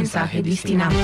mensaje destinado.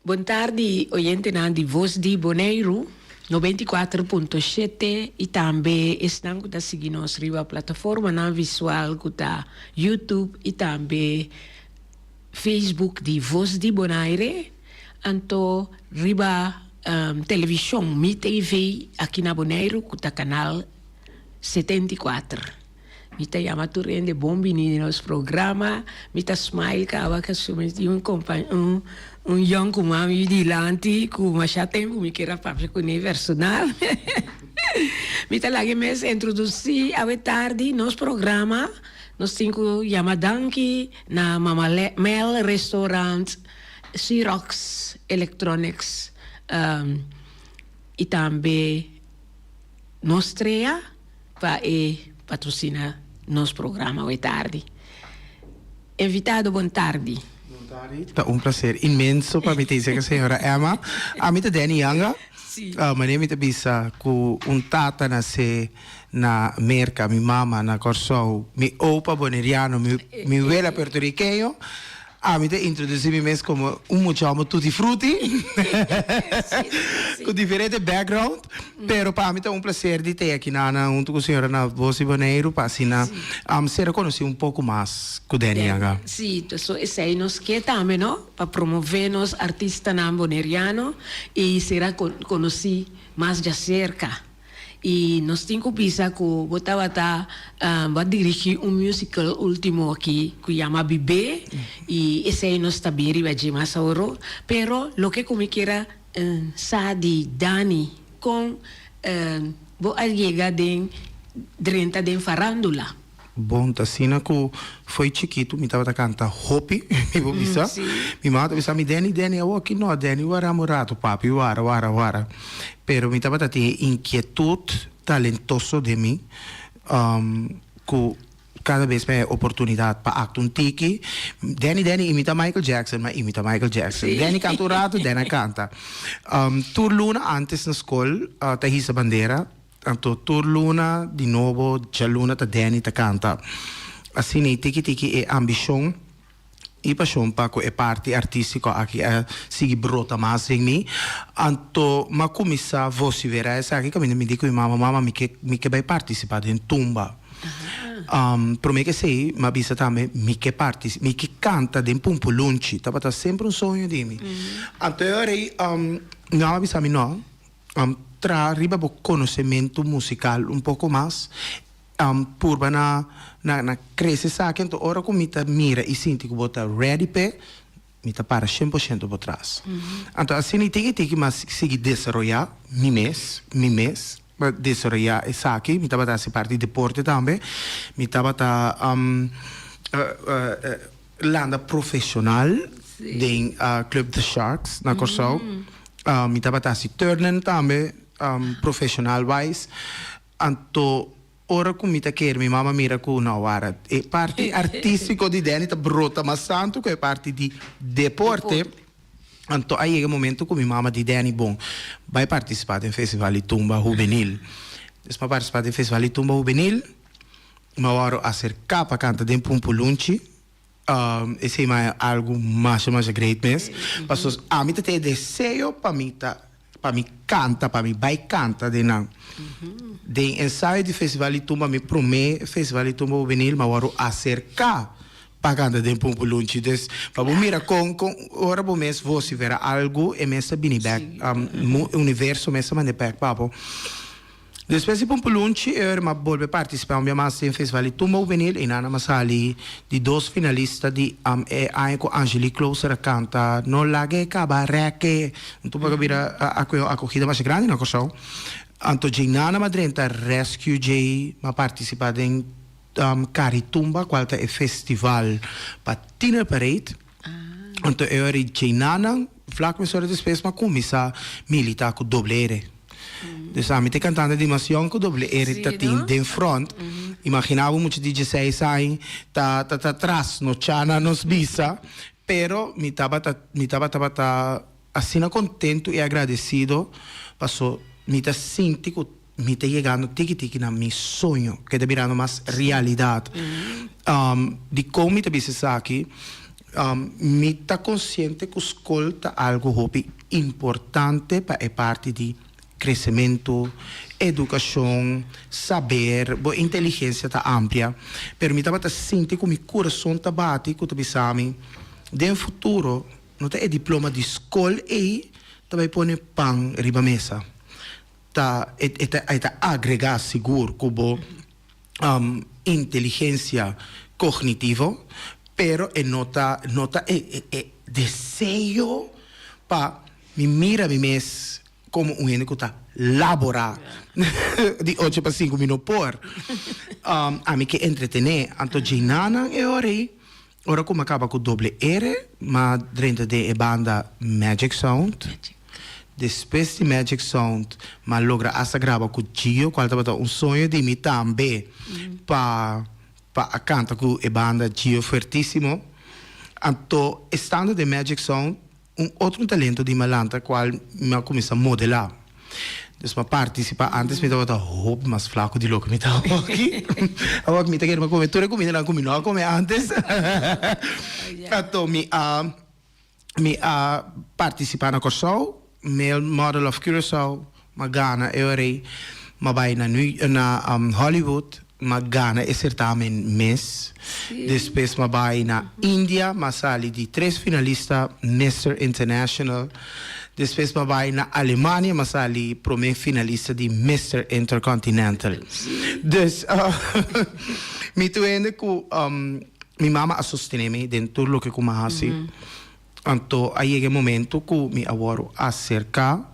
Boa tarde, oyente de Voz de Bonaire, 94.7 e também estão a seguir nos riba plataforma na visual da YouTube e também Facebook de Voz de Bonaire, anto riba televisão Mi TV aqui na Bonaire, com o canal 74. Mita chama tu rende bom menino nos programa, mita smile kawa que somente um young com mami de lanti com uma tempo me queira fazer com personal. Mita lagi mes introduzir a tarde nos programa, nos cinco yamadanki na Mama Mel Restaurant, Xerox Electronics e também Nostrea para patrocina nosso programa hoje tarde. Invitado, boa tarde. Boa tarde. É um prazer imenso para me dizer, senhora Emma. A mim é Danny Yanga. Meu nome é Bisa, com tata nasce na Merca, minha mama na Corsou, meu opa boneriano, meu vela porto-riqueño. A mim te introduzir-me mesmo como muchacho tutti frutti, com diferente background, pero para mim é um prazer de ter aqui junto com a senhora na Voz de Bonaire, para assim, ser conhecido pouco mais com o Danny Yanga. Sim, então isso aí nos quer também, não? Para promover nos artistas boneriano e será conhecido mais de cerca. E nós temos que vai dirigir musical último aqui que chama Bibé e esse aí nós também vai de mais ouro, pero lo que como quiera Sadi Dani com vou chegar dentro de farándula. Bom, assim que foi chiquito, me estava cantando Hopi, me bisa, me mata, bisa me Danny, eu aqui não, Danny, eu era morato, papi, wara. Pero me estava tendo inquietude talentoso de mim, que cada vez mais oportunidade para actuar um tiki. Danny imita Michael Jackson, mas imita Michael Jackson. Sí. Danny canta um rato, Danny canta. Turluna antes na escola, tá hisa bandeira. Então, Turluna, de novo, Jaluna, tá Danny, tá canta. Assim, tiki é ambição e paixão para que é parte artística aqui, sigue brota mais em mim. Então, mas começar a voz ver essa aqui, que me digo, mama, me que vai participar em tumba. Para mim que sei, mas bisa também, me que participa, me que canta em pumpo lunch, tá sempre um sonho de mim. Então, não, bisa me não. Arriba o conhecimento musical um pouco mais por na crescer sabe então ora como me mira e sinto que bota ready pe me para 100% por trás então assim tem que mas seguir desenvolver mi mês desenvolver essa aqui me tava se parte de deporte também me tava landa profissional de Club The Sharks na Corsou me tava se turnen também profissional wise anto ora comita quer mi mamma mira com na hora e parte artístico de Danny tá brota mas santo que é parte de deporte anto aí é o momento que mi mamma de Danny bom vai participar em festival de tumba juvenil para participar do festival de tumba juvenil me voy a acercar para cantar de Pumpulunchi. Ese es algo más great mes. Paso a mí te deseo para mí canta, para mí vai canta de nan. De ensaio de festival e tumba me promete festival e tumba venir, me voy a acercar para cantar de Pumpulunchi. Des para mira con ora bo mes você verá algo e mesa bini back universo mesa mande back papo. Depois de Pumpulunchi, eu voltei a participar em festival de Tumba Juvenil e na masali de 2 finalistas de com Angelique Closer a canta No Lage Cabareque. Então, para vir a corrida mais grande na Corsão. Então, Nana Madrenta Rescue J, ma participar em Caritumba, qual é festival para Tiner Parade. Então, eu era Nana, flaco me sora depois, mas começar militar com doble. Dus a mí te cantando demasiado con doble R tatin de front. Imaginaba mucho DJ sai ta atrás no chana nos visa, pero mi taba así contento y agradecido. Pasó mi ta sinti que mi te llegando tiki na mi sueño que te mirando más realidad. Di como mi te dice aquí, mi ta consciente que escolta algo hobby importante para parte de crescimento, educação, saber, boa inteligência tá ampla. Permita para sentir que o meu coração tá bate, que tu pensame, de futuro, não tem diploma de escola e também põe pão riba mesa. Tá agregar seguro como inteligência cognitiva, pero nota desejo para me mira me mes como um ene que está laborar de 8 para 5 minutos por a mim que entretener então Jinana é ora como acaba com doble R mas dentro de banda Magic Sound depois de Magic Sound mas logra essa grava com Gio qual estava sonho de mim também para cantar com a banda Gio fortíssimo então estando de Magic Sound outro talento de Malanta qual me começa a modelar. Então, participa antes me dava roupa mais flaco de louco me dava aqui. Agora me quer uma cobertura comida não comi não come antes. Então me participar na Corsão, male model of Curaçao, magana eu rei, mas vai na Hollywood. Magana e certamen Miss. Depois ma vai na Índia, ma sali di 3 finalistas Mr. International. Depois ma vai na Alemanha, ma sali prome finalista di Mr. Intercontinental. Dus mi tuende ku mi mama a sostenere dentro lo che come hasi. Anto a llega momento ku mi aworo acerca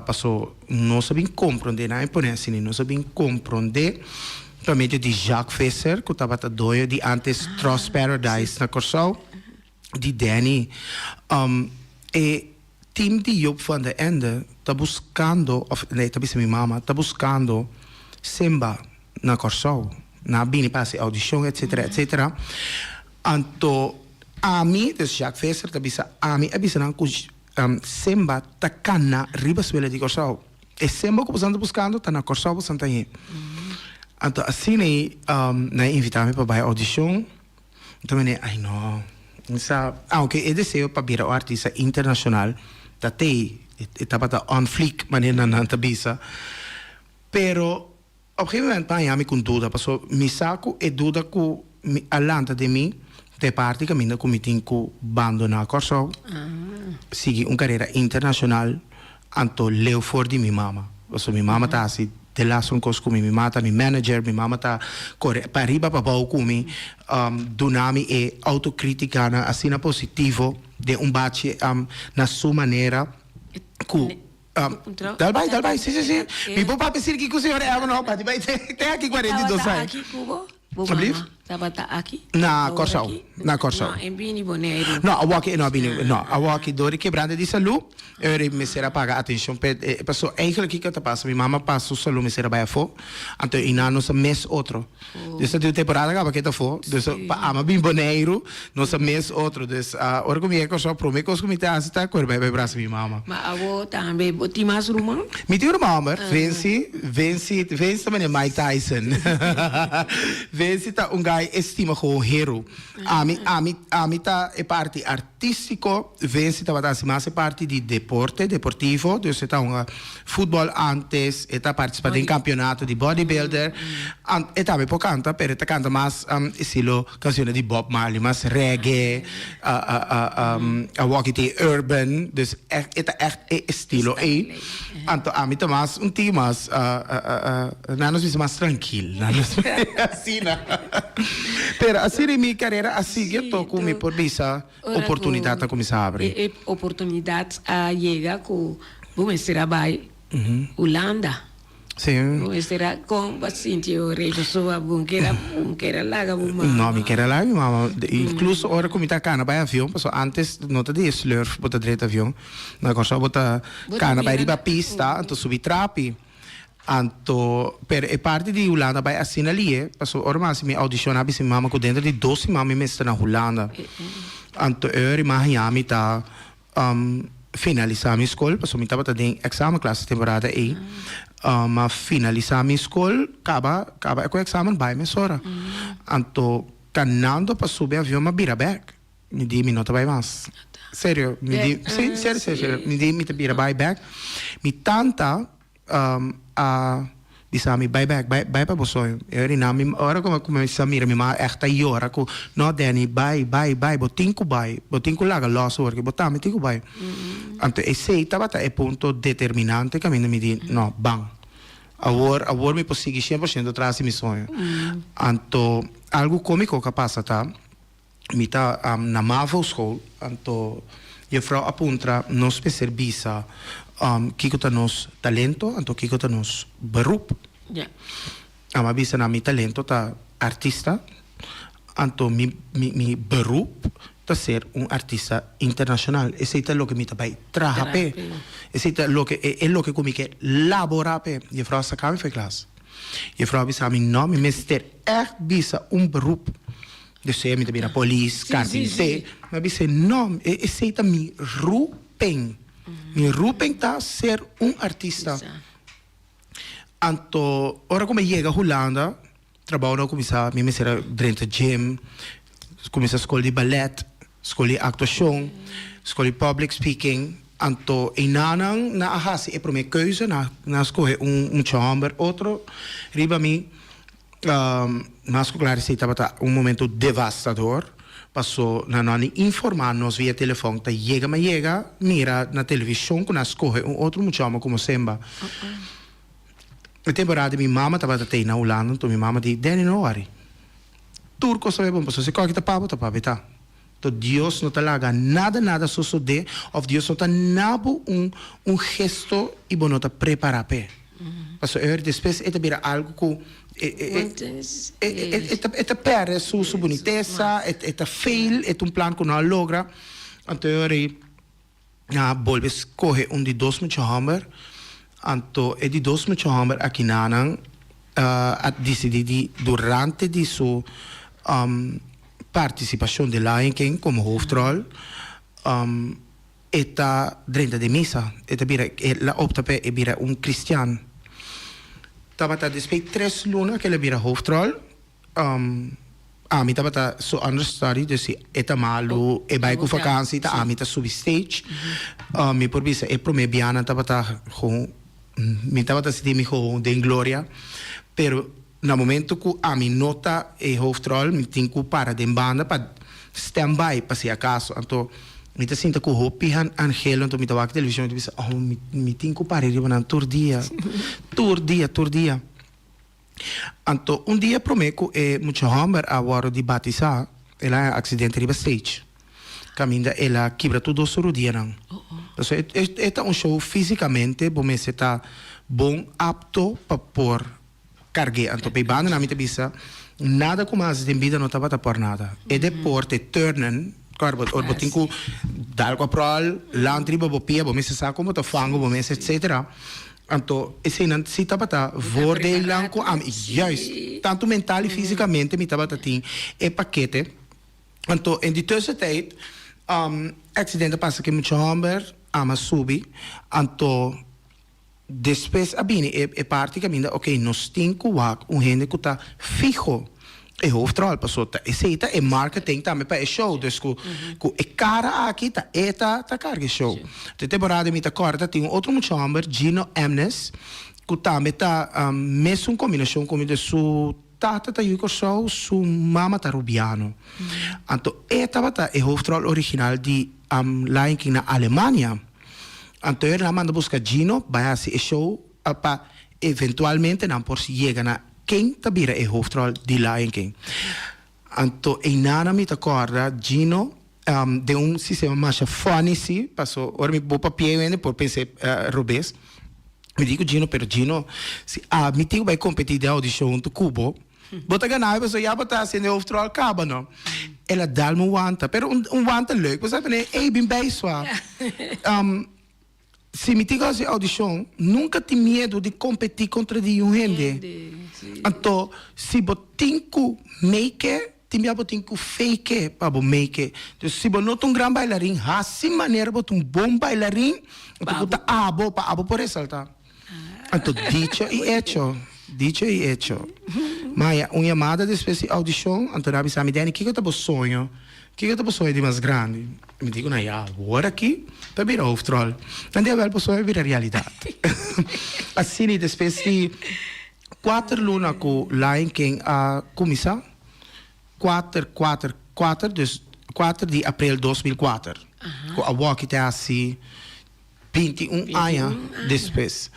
passou não sabia compreender na imponência não sabia compreender para meio de Jacques Visser que estava doido de antes Trust Paradise na Corsão de Danny e team de Job van der Ende está buscando nee tá minha mama está buscando samba na Corsão na bini passe audição etc anto a mim de Jacques Visser tá bisa a mim não samba tá cana ribas vela de Corsão e samba que você anda buscando tá na Corsão você tá aí então assim né invitar-me para a audição então né ai não sabe aunque é desejo para virar artista internacional tá tem estava tá on flick maneira na tabisa pero op een moment pa ja me com dúvida passou me saco e dúvida com alanta de mim te parte caminho com meeting com bando na Corsão segui carreira internacional anto leu for di mi mama so mi mama tá assim de lá son cos com mi mata mi manager mi mama tá para arriba para baixo com mi dunami e autocrítica na assim na positivo de bate na sua maneira cu dal vai sim mi papà pensare che così ora no ma vai te aqui 42 anos aqui Cubo Tava aqui? Na Corsão. No, em Bini Boneiro. No, a walkie door quebrada de saúde. Eu me será pagar atenção. Passou eigenlijk que tá passa. Minha mama passou saúde me será vai fo. Então ina nos mês outro. Dus dat de temporada acaba que tá for. Dus pa ama bem boneiro, nossa mês outro. Dus ora comigo só promete que me tá está com bem braço minha mama. Mas avô também botou mais rumã? Me tio mama, vence também é Mike Tyson. Vence tá guy estima como hero. A mim tá é parte artístico, vence tá batendo mais parte de deportivo, dus tá futebol antes, tá participando em campeonato de bodybuilder. E também por canta, pero tá canta mais estilo canções de Bob Marley, mais reggae, a walkie urban, dus tá echt estilo aí. Então a mim tá mais time mais nós vimos mais tranquilo, assim, né? Pero assim minha carreira assim eu tô com me por visa oportunidade a começar a abrir. Oportunidade a chegar com vamos ser vai Holanda. Sim. Vamos ser com bastante o rei sua bunquera lá uma. Não, me quer lá, minha mama. Incluso hora como tá cana vai avião, passou antes não te de slurf, bota direito avião. Na coisa bota cana vai riba pista, então subir trapi. Anto per e parte di Holanda vai assim ali, passou ormai se me audiciona bem mama com dentro de 12 mama me está na Holanda. Anto eu Miami tá finalizar minha escola, passou me tava tem exame classe temporada aí. Mas finalizar minha escola, acaba com o exame vai me sora. Anto canando para subir avião ma bira back. Me di não vai mais. Sério, me di, sim, sério. Me di me bira back. Me tanta disami vai para bosoy eu na mi ora como samira mi ma echt a ora ko no Danny vai botinco laga loss work botami tinco vai anto e sei tabata è punto determinante che mi di no bang awor mi possigi 100% trasi mi sonho anto algo comico che passa ta mi ta na MAVO school anto je vrouw apuntra nos servisa kiko ta nos talento anto kiko ta nos beroep ja ama bisa na mi talento ta artista anto mi beroep ta ser un artista internacional ese è lo che mi ta bai trape ese è lo che come che lavora pe je vrouw sa kami fe klas je vrouw bisa mi no mi mester echt bisa un beroep dus ze mi ta bina police carpinte ma bisa no ese ta mi roeping mi roeping ta ser un artista. Anto, ora come llega a Holanda, trabalho come sa, mi mesera dentro gym, come sa scuola di ballet, scuola di actuação, scuola di public speaking. Anto, inanang na ahasi e pro me keuze na escolher un chamber, outro riba mi mas claro se estava um momento devastador. Passou na nani informar-nos via telefone, tá chega, mira na televisão, quando escorre outro muchacho como semba. Na temporada, minha mama estava até na Holanda, então minha mama disse, Danny, não worry. Turco sabe bom, se qualquer tá papo, tá. Então Deus não talaga nada suceder, ou Deus não tá nabo gesto e bom não tá preparar pé. Passou depois é também algo que é perde sua boniteza, é fail, é plan que não logra. Então volve escolher de dois muchachos, então é de dois muchachos aqui na a decidir durante de sua participação de Lion King como hoofdrol, está dentro de missa, ela opta para ser cristiano. Tava despeito 3 lunas que ele vira hoofdrol. Mi tava so understudy, dus eta malu, e vai com vakantie, mi ta subi stage. Mi por visa e pro me biana tava gewoon, mi tava sidi mi gewoon de gloria. Pero na momento que mi nota e hoofdrol, mi tinku para de banda pa stand-by pa si acaso. Anto mi ta sinta ko hopihan angelo, anto mi tawag televisão, mi bisa, mi tinku para riba ng tour dia. Anto dia promeco e mucho hammer a waro di batisa, ela acidente riba stage. Caminda ela quebra tudo suru dia nang. Então é show fisicamente, bom me tá bom apto para por cargue. Anto pe banda na mi ta bisa, nada como as de vida não tava por nada. E deporte turnen Or tinku dal ko prol, lang triba bo pia, bo mesa sako mo to fango bo mesa etc. Anto, si tabata voordeel lang ko am juist, tanto mentaal en fisicamente mi tabata ting e pakkete. Anto, in die tussentijd, accidenten passen ke met je hamber, ama subi, anto, después abini e parti caminda, ok, nos tinko wak, gente que tá fijo. E hoofdrol pasota. E seita e marketing também para e show. Dus ku e cara aqui tá tá carga show. De temporada me tá corta tem outro chamber Gino Amnes ku também tá mesmo combinação com de su tata tá yuko show su mama tá rubiano. Anto e tava tá e hoofdrol original de Lion King na Alemanha. Anto ele manda buscar Gino vai assim e show para eventualmente não por si chega na quem tabira e hoofdrol di Lion King. Anto e nana mi t'accorda Gino de un sistema mais funny si, passo ora mi bo papier por pensar robes. Mi dico Gino per Gino si mi dico vai competir de audition to Cubo. Bota ganhar, pessoa já botar sendo hoofdrol caba não. Ela dá me wanta, pero um wanta leuk, você sabe, é bem bem só. Se me diga assim audição, nunca tem medo de competir contra de um gente. Então, se botinho make, tem a botinho fake para bo make. Então, se bo não um grande bailarim, assim maneira botar um bom bailarim, então botar abo para abo por ressaltar. Então, dicho e hecho. Mas uma chamada de espécie audição, então na bisa me dene, que eu tô sonho? Que eu tô sonho de mais grande? Me digo na já, agora aqui, para virar hoofdrol. Dan deve wel sonho virar realidade. Assim, de espécie 4 luna com Lion King a começar 4 dus 4 de abril 2004 com a walkie até assim 21 anos depois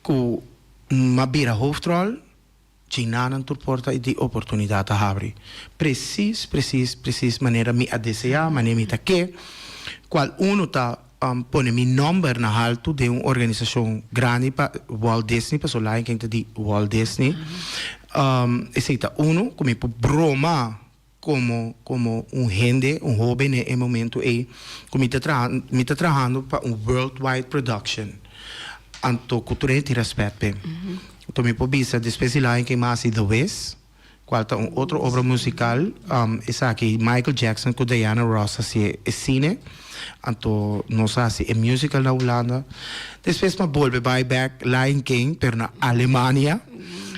com uma bira hoofdrol China não porta de oportunidade a abrir precis maneira me a desejar maneira me tá que qual uno tá pone mi number na alto de uma organização grande para Walt Disney, para Lion King de Walt Disney. Aceita uno como broma como gente, jovem em momento e como me tá trabalhando para worldwide production. Anto cultura e respeito. Então me pobisa depois de Lion King mais The West, qual tá outra obra musical, essa aqui Michael Jackson com Diana Ross assim é cine. Anto nós assim é musical na Holanda. Depois me volve back Lion King pero na Alemanha.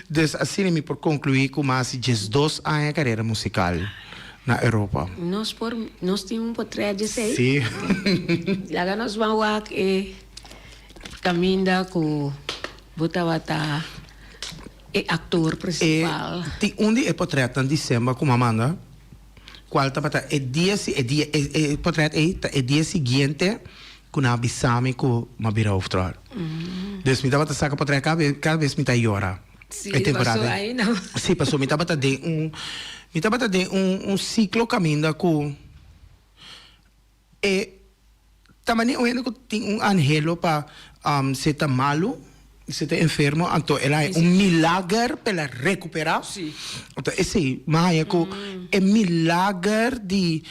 Des assim me por concluir com mais de 2 anos carreira musical na Europa. Nós temos por 36. Sim. Lá nós vamos caminhar com botawata e actor principal. Ti onde é portrait em dezembro com Amanda. Qual tá é dia portrait é dia seguinte com a bisame com uma bira hoofdrol. Dus me tava saca portrait cada vez me tá llora. Sim, passou aí não. Sim, passou me tava de um ciclo caminho com e também eu tenho anhelo para se tá malo se está enfermo, então ela é milagre para recuperar. Sim. Então esse mágico é milagre de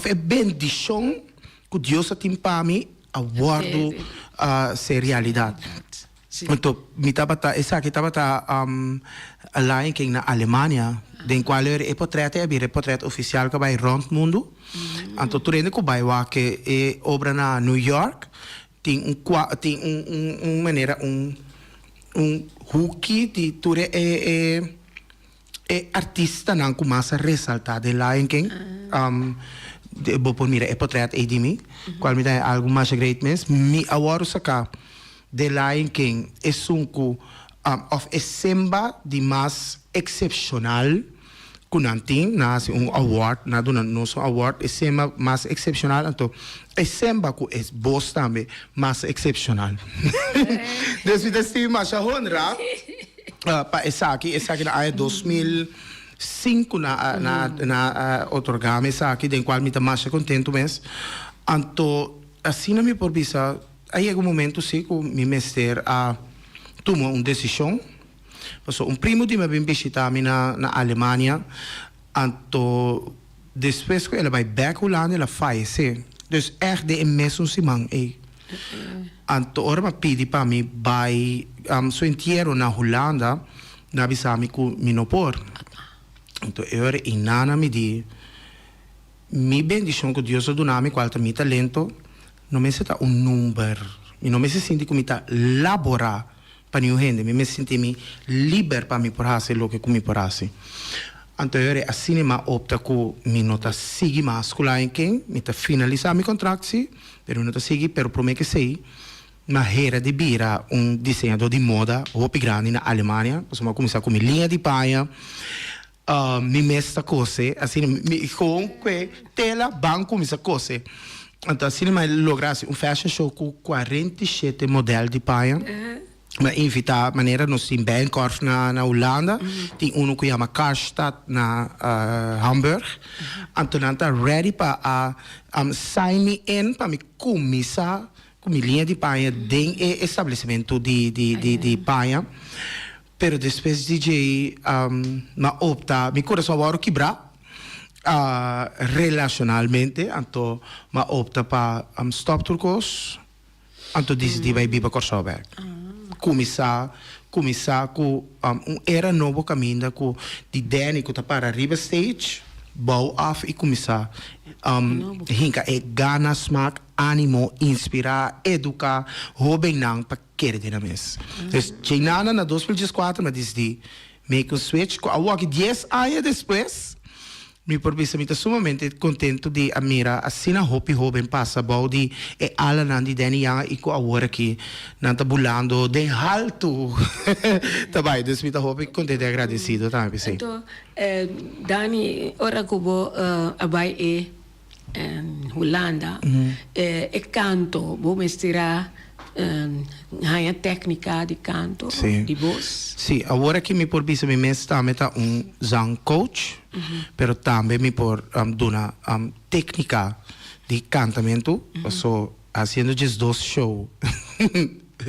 é bendição que Deus tem para mim a guardo ser realidade. Então me tava essa aqui tava a Lion King na Alemanha, den qual é portrait oficial que vai rond mundo. Então tu rende que vai que é obra na New York. Tem maneira hooky de ture artista não com massa ressaltar de Lion King vou por mira é portrait de mim qual me dá algo mais great me agora sacar de Lion King é of é samba de mais excepcional kunanting na award na do nosso award é samba mais excepcional então é samba que é boss também mais excepcional desde desse mais a honra para essa aqui na ano 2005 na otorgame essa aqui den qual me tá mais contento mesmo então assim na minha porbisa aí é um momento sim que me mestre a tomar uma decisão. Passou primo de me visitar na Alemanha, então depois que ela vai back Holanda, ela falece. Dus echt de mesmo simang Anto ora ma pidi pa mi by so entierro na Holanda na bisami ku minopor. Anto ora inana mi di mi bendición que Dios donami qualta mi talento non mi seta un numero mi non mi si senti come ta labora pa new gente mi senti mi liber pa mi porase lo che mi porase anto ore a cinema opta ku mi nota sigi mascula in ken mi ta finaliza mi contratti per nota sigi per promette che sei ma era di bira un disegnatore di moda hopi grandi in Alemania insomma come sa come linea di paia mi messa cose assim comunque tela banco mi sa cose então assim mas lograsse un fashion show com 47 modelos de paia ma invita maneira nos in Bijenkorf na Holanda tem uno que chama Karstadt na Hamburg então tá ready para sign me in para me começar com linha de paia de estabelecimento de paia. Pero depois DJ ma opta mi coração agora quebrar relacionalmente anto ma opta para stop turcos anto decidi vai biba Corsoberg começar com era novo caminho com de Danny que tá para arriba stage bouw af e começar hinka e gana smaak animo inspirar educar hoben nang pa kere dinamis dus chinana na 2004 mas diz make um switch com a walk 10 anos depois mi porbisa mita sumamente contento de amira assina hopi hoben passa baldi e ala nandi deni yang iko agora que nanta bulando de alto tabai dus mita hopi contento e agradecido também sim então Dani ora kubo abai Holanda e canto vou mestrar a técnica de canto de voz sim agora que me porbisa me mesta meta zang coach pero também me por dona técnica de cantamento so haciendo just dos show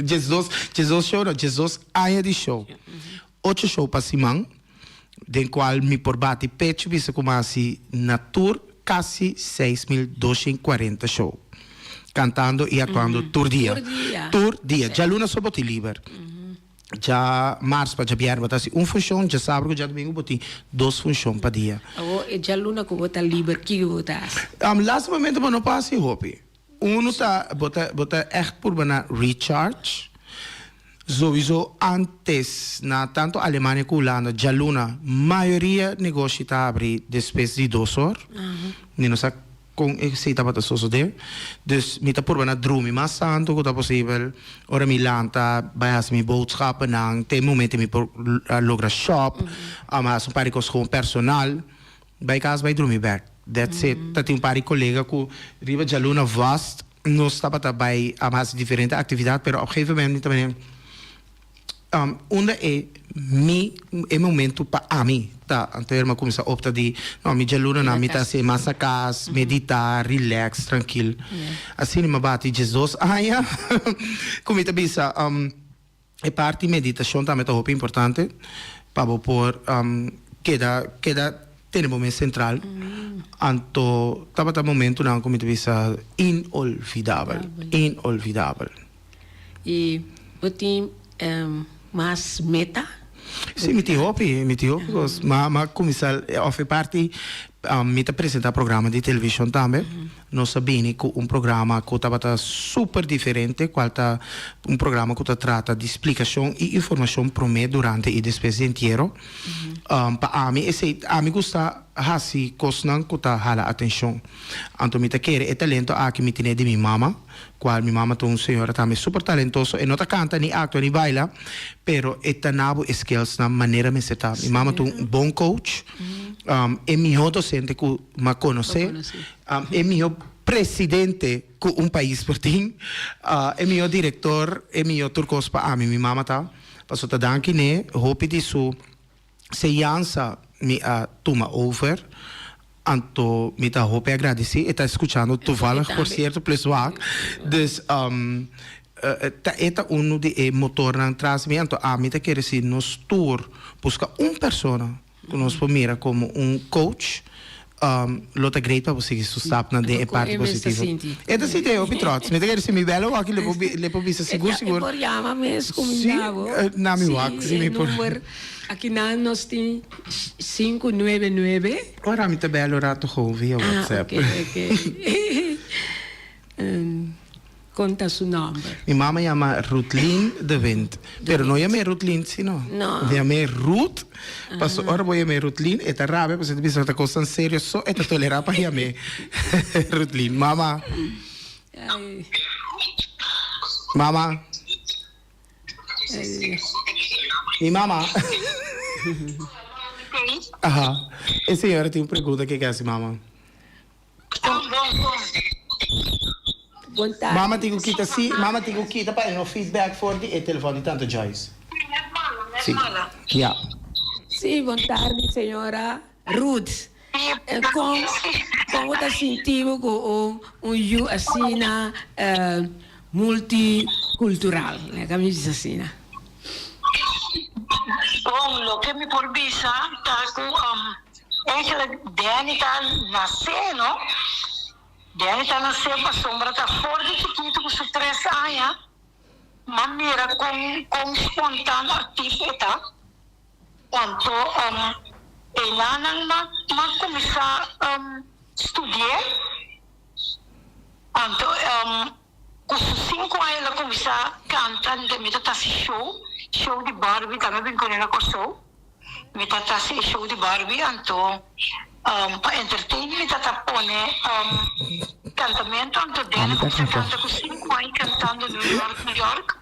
just dos show no just dos anos de show 8 show para Simão den qual me por bate pecho bisa como assim na tour quase 6.240 show cantando e atuando tour dia já luna soboti liber já março para já vier botar um função já sábado já domingo boti 2 funções para dia já luna que bota liber que botar last momento não passa hopi uno tá bota echt por bana recharge sowieso antes na tanto Alemanha como Holanda já luna maioria negócio tá abrir depois de 2 horas não sei com esse tá para sosso de dus me tá por na droom mas santo que tá possível ora me lanta vai as me boodschappen nang tem momento me por logra shop mas um pari com personal vai casa vai dormir back that's it tá tem um pari colega com riba de aluna vast não está para vai a mais diferente atividade pero op gegeven moment também onde é momento para mim tá anterior começa a optar de não me jaluna na mita se massa casa meditar relax tranquilo assim me bate Jesus como tá bisa é parte meditação também tá muito importante para por queda tem um momento central anto tava momento não como tá bisa inolvidável e botim mas meta sim me hopi mas começar a fazer parte me apresentar programa de televisão também nós sabemos que programa que estava super diferente qual tá programa que trata de explicação e informação para mim durante e depois inteiro para mim esse me gusta hasi kosnan que tá hala atenção então me quer talento aqui me tem de minha mama qual minha mama tem senhora também super talentoso e não tá canta nem actua nem baila pero nabo skills na maneira me seta minha mama tem bom coach é meu docente que me conhece é meu presidente que país por ti é meu diretor é meu turcos para minha mama tá passou tá danke né hope disso seança me toma over anto me tá hope agradecer e tá escutando toevallig por certo pessoal dus tá de motor na transmito me tá querer se nos tour busca persona que nos mira como coach lota great para você stap na de parte positiva. É da sinte eu pitrots, me quer se me belo aqui le po bisa seguro. Por llama mesmo como na mi wax, sim me por. Aqui na nós tem 599. Ora mi te belo rato ho via WhatsApp. Okay. Conta su nombre. Mi mamma llama Rutlin de Wind. Pero no llama Rutlin, sino. No. Llama Ruth. Paso ahora voy a llamar Rutlin. Esta rabia, pues te piensa esta cosa en serio. So, esta tolera para llamar Rutlin. Mamá. Mamá. Mi mamá. Ajá. Essa senhora tem uma pergunta que quer, mamá. Mama ti kita si, mama ti kita pa no feedback for di e telefono di tanto Joyce. Sì. Yeah. Sì, buon tardi signora Ruth. Como está sentindo com um assina multicultural, né? Como diz assim, né? Bom, lo que me por visa, tá com aquela Dani tá nascendo. Dani tá nascendo, a sombra tá forte, chiquito, com 3 anos. Maneira com espontânea atividade. Quanto ela não começar a estudar. Então, com 5 anos ela começar a cantar, me tá show de Barbie, também bem com ela com show. Me tá show de Barbie, então para entertainment, me tá pone cantamento, então Dani começa a cantar com 5 anos cantando em New York.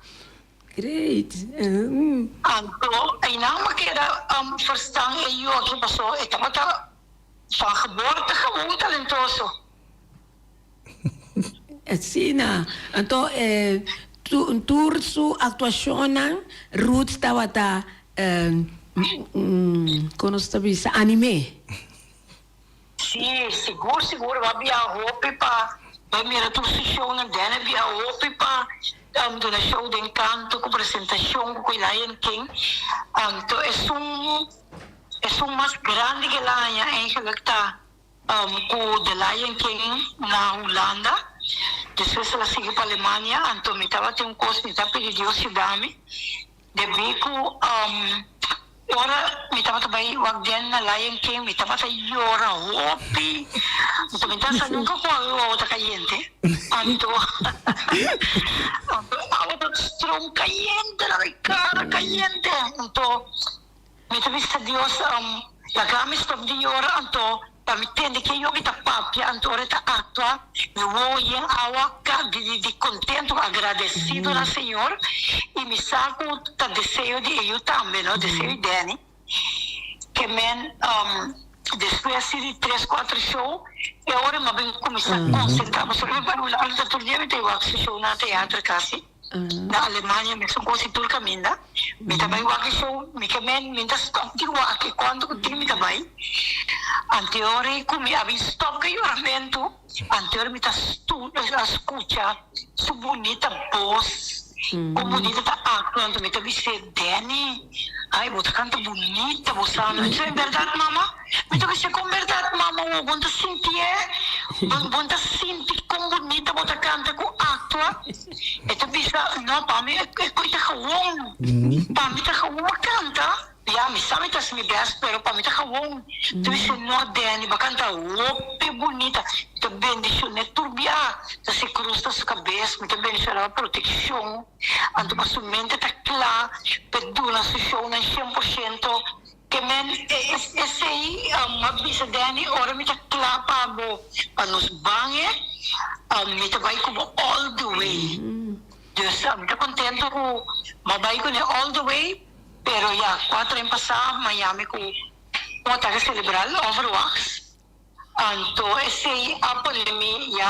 Great. Então, aí não era verstaan e eu aqui passou, e estava van geboorte gewoon talentoso. Sina, então tur su atuação Ruth estava como está bisa anime. Sim, seguro, vai via roupa para mirar tu show na Dana via roupa para do na show de encanto com apresentação com Lion King. Então é mais grande que Lion eigenlijk está com The Lion King na Holanda. Depois ela seguiu para a Alemanha. Então me estava tendo coisa, me estava pedindo Deus ajudar-me. De bico ora mi estava trabalhando wagdian na Lion King, mi estava llora hopi. Então me estava nunca com a outra caliente. Então a outra strong caliente, la cara caliente. Então me estava dizendo Deus, la gami stop di llora, então para me entender que eu está papia, então ora está atua, me vou ir a de contento, agradecido na Senhor e me saco tá desejo de eu também, não desejo de Dani, que men depois de 3-4 shows, e agora me vem começar a concentrar, mas eu vou para o lado da turnia, me tenho show na teatro quase. Na Alemanha, me são coisas tudo caminho. Me também o show, me que me tá stop de waki quando que me também. Anterior como havia stop que eu aumento, anterior me tá escuta, su bonita voz, o bonita tá quando me tá dizendo Dani, ai você canta bonita, você não é verdade mama? Me tá dizendo com verdade mama, o bom tá sentir como bonita você canta com atua. Itu bisa, no, para mim é coisa gewoon. Para mim tá gewoon canta. Ya, me sabe que me best, pero para mim tá gewoon. Tu dice, no, Dani, vai cantar, ope, bonita. Tu bendição, né, turbia. Tu se cruza sua cabeça, me bendição a proteção. Anto para sua mente tá clara, perdona seu show na 100%. Que men, esse aí, mabisa Dani, ora me tá clara para nos banhe. Me tá vai como all the way. Dus me tá contento com mabay ko niya all the way. Pero 4 anos passados, Miami com uma taga cerebral, overwax. Então, esse aí, a pandemia,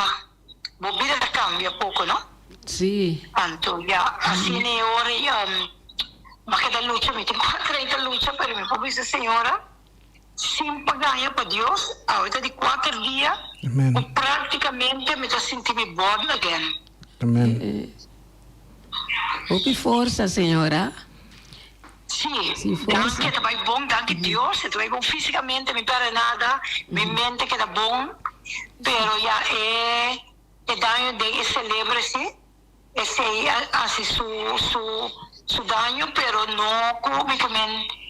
a vida cambia pouco, não? Sim. Então, assim é hora, makita lucha, me tem 4 anos de lucha, pero me pobre essa senhora, sem pagar para Deus, ahorita de 4 dias, praticamente me está sentindo born again. Amém. Hope força, senhora. Sì, força. anche vai bom, anche Dio, se tu vai bom fisicamente, mi pare nada, mi mente che da bom, però ja è daño de celebra sì, e sei así su daño, però no come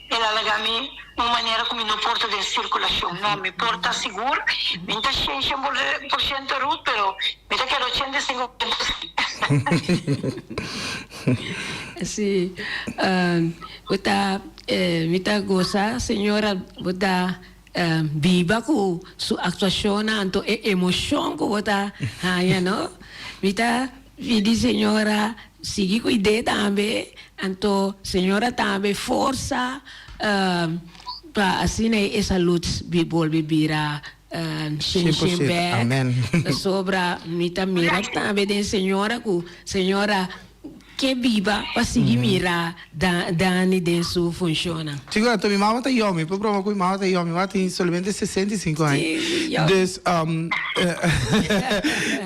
el alagami una maneira como não porta de circulação, não, me porta seguro, me está 100% root, pero me está que 85%. Sim, bota, mita goza, senhora, bota viva com sua atuação, anto emoção que bota, no? Mita vidi senhora seguir com ideia também, anto senhora também força para assim essa luz vira 100%, amen. Sobra mita mira também de senhora que viva para seguir mira Dani de su funciona. Sicuramente mi mamma io mi proprio con mamma io mi mamma tem solamente 65 anos.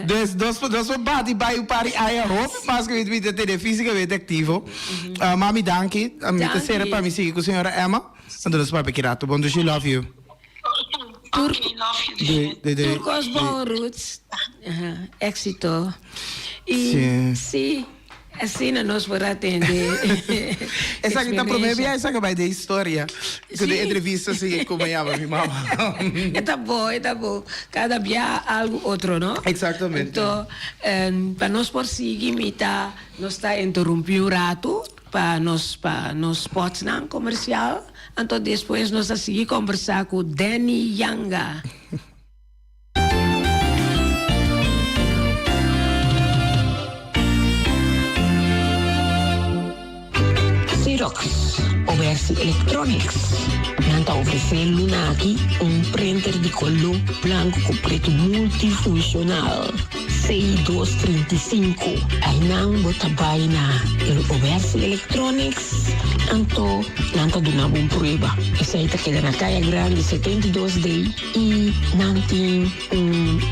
Dus dos body by u pari ai hoop, mas que vi de ter fisicamente ativo. Mami danki, mi sera para mi seguir com a senhora Emma. Então nos papai kirato. Bom dia, love you. Turcos bom roots. Éxito. E sim. Assim nós vamos atender. Essa que está promovendo, essa que vai de história. Que de entrevista assim, como é a minha mamãe. Tá bom. Cada dia algo outro, não? Exatamente. Então, para nós prosseguir, nós está interrompendo um rato para nós spots não comercial. Então, depois nós vamos seguir conversar com Danny Yanga. Xerox, Oversi Electronics. Nanta oferecendo aqui printer de color branco com preto multifuncional. 6235. Aí não bota baina. Ele Oversi Electronics. Anto, nanta do nabo prova. Essa aí tá quedando na caia grande 72D. E nanti